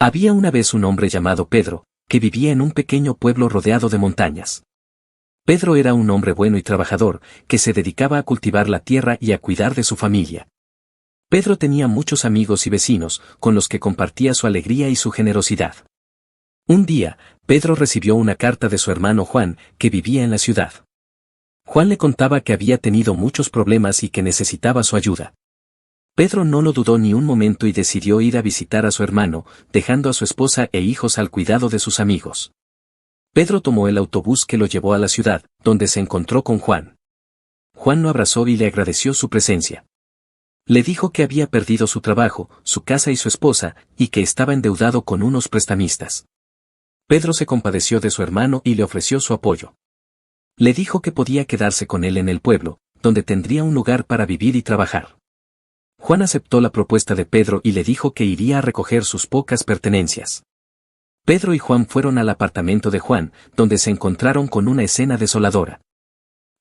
Había una vez un hombre llamado Pedro, que vivía en un pequeño pueblo rodeado de montañas. Pedro era un hombre bueno y trabajador, que se dedicaba a cultivar la tierra y a cuidar de su familia. Pedro tenía muchos amigos y vecinos, con los que compartía su alegría y su generosidad. Un día, Pedro recibió una carta de su hermano Juan, que vivía en la ciudad. Juan le contaba que había tenido muchos problemas y que necesitaba su ayuda. Pedro no lo dudó ni un momento y decidió ir a visitar a su hermano, dejando a su esposa e hijos al cuidado de sus amigos. Pedro tomó el autobús que lo llevó a la ciudad, donde se encontró con Juan. Juan lo abrazó y le agradeció su presencia. Le dijo que había perdido su trabajo, su casa y su esposa, y que estaba endeudado con unos prestamistas. Pedro se compadeció de su hermano y le ofreció su apoyo. Le dijo que podía quedarse con él en el pueblo, donde tendría un lugar para vivir y trabajar. Juan aceptó la propuesta de Pedro y le dijo que iría a recoger sus pocas pertenencias. Pedro y Juan fueron al apartamento de Juan, donde se encontraron con una escena desoladora.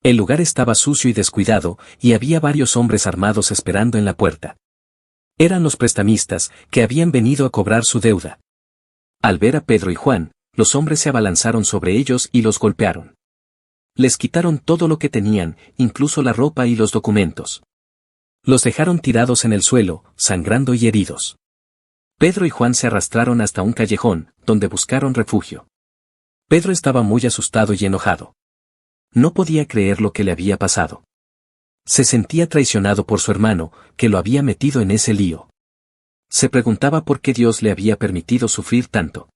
El lugar estaba sucio y descuidado, y había varios hombres armados esperando en la puerta. Eran los prestamistas, que habían venido a cobrar su deuda. Al ver a Pedro y Juan, los hombres se abalanzaron sobre ellos y los golpearon. Les quitaron todo lo que tenían, incluso la ropa y los documentos. Los dejaron tirados en el suelo, sangrando y heridos. Pedro y Juan se arrastraron hasta un callejón, donde buscaron refugio. Pedro estaba muy asustado y enojado. No podía creer lo que le había pasado. Se sentía traicionado por su hermano, que lo había metido en ese lío. Se preguntaba por qué Dios le había permitido sufrir tanto.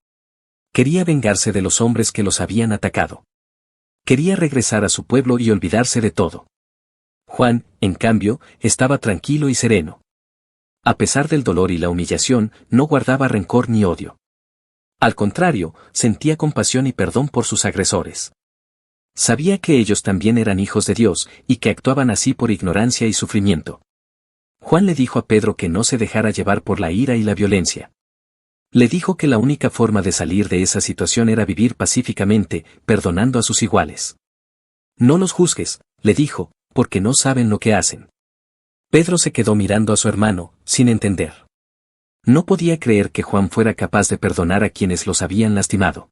Quería vengarse de los hombres que los habían atacado. Quería regresar a su pueblo y olvidarse de todo. Juan, en cambio, estaba tranquilo y sereno. A pesar del dolor y la humillación, no guardaba rencor ni odio. Al contrario, sentía compasión y perdón por sus agresores. Sabía que ellos también eran hijos de Dios, y que actuaban así por ignorancia y sufrimiento. Juan le dijo a Pedro que no se dejara llevar por la ira y la violencia. Le dijo que la única forma de salir de esa situación era vivir pacíficamente, perdonando a sus iguales. No los juzgues, le dijo, porque no saben lo que hacen. Pedro se quedó mirando a su hermano, sin entender. No podía creer que Juan fuera capaz de perdonar a quienes los habían lastimado.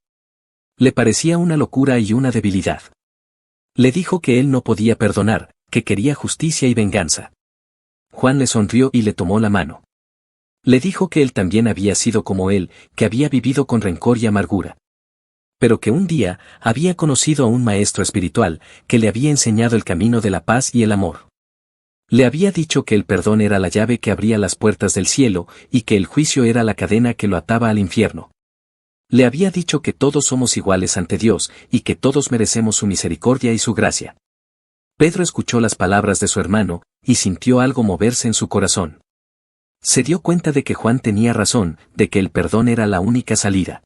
Le parecía una locura y una debilidad. Le dijo que él no podía perdonar, que quería justicia y venganza. Juan le sonrió y le tomó la mano. Le dijo que él también había sido como él, que había vivido con rencor y amargura. Pero que un día había conocido a un maestro espiritual, que le había enseñado el camino de la paz y el amor. Le había dicho que el perdón era la llave que abría las puertas del cielo, y que el juicio era la cadena que lo ataba al infierno. Le había dicho que todos somos iguales ante Dios, y que todos merecemos su misericordia y su gracia. Pedro escuchó las palabras de su hermano, y sintió algo moverse en su corazón. Se dio cuenta de que Juan tenía razón, de que el perdón era la única salida.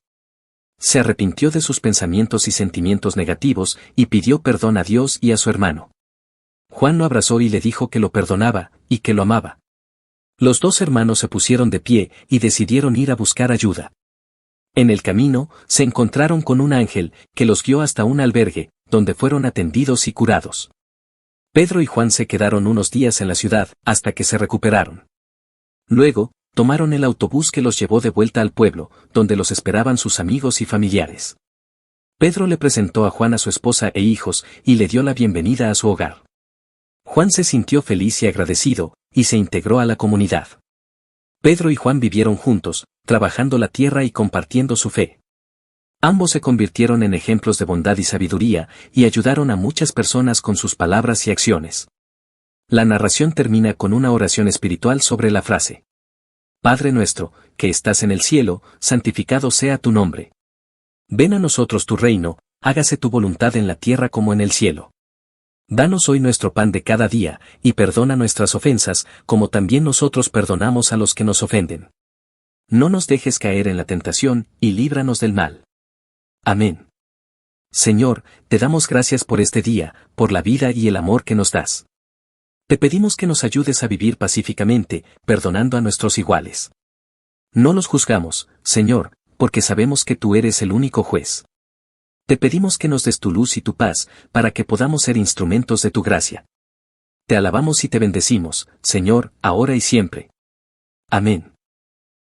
Se arrepintió de sus pensamientos y sentimientos negativos, y pidió perdón a Dios y a su hermano. Juan lo abrazó y le dijo que lo perdonaba, y que lo amaba. Los dos hermanos se pusieron de pie, y decidieron ir a buscar ayuda. En el camino, se encontraron con un ángel, que los guió hasta un albergue, donde fueron atendidos y curados. Pedro y Juan se quedaron unos días en la ciudad, hasta que se recuperaron. Luego, tomaron el autobús que los llevó de vuelta al pueblo, donde los esperaban sus amigos y familiares. Pedro le presentó a Juan a su esposa e hijos, y le dio la bienvenida a su hogar. Juan se sintió feliz y agradecido, y se integró a la comunidad. Pedro y Juan vivieron juntos, trabajando la tierra y compartiendo su fe. Ambos se convirtieron en ejemplos de bondad y sabiduría, y ayudaron a muchas personas con sus palabras y acciones. La narración termina con una oración espiritual sobre la frase: Padre nuestro, que estás en el cielo, santificado sea tu nombre. Ven a nosotros tu reino, hágase tu voluntad en la tierra como en el cielo. Danos hoy nuestro pan de cada día, y perdona nuestras ofensas, como también nosotros perdonamos a los que nos ofenden. No nos dejes caer en la tentación, y líbranos del mal. Amén. Señor, te damos gracias por este día, por la vida y el amor que nos das. Te pedimos que nos ayudes a vivir pacíficamente, perdonando a nuestros iguales. No los juzgamos, Señor, porque sabemos que tú eres el único juez. Te pedimos que nos des tu luz y tu paz, para que podamos ser instrumentos de tu gracia. Te alabamos y te bendecimos, Señor, ahora y siempre. Amén.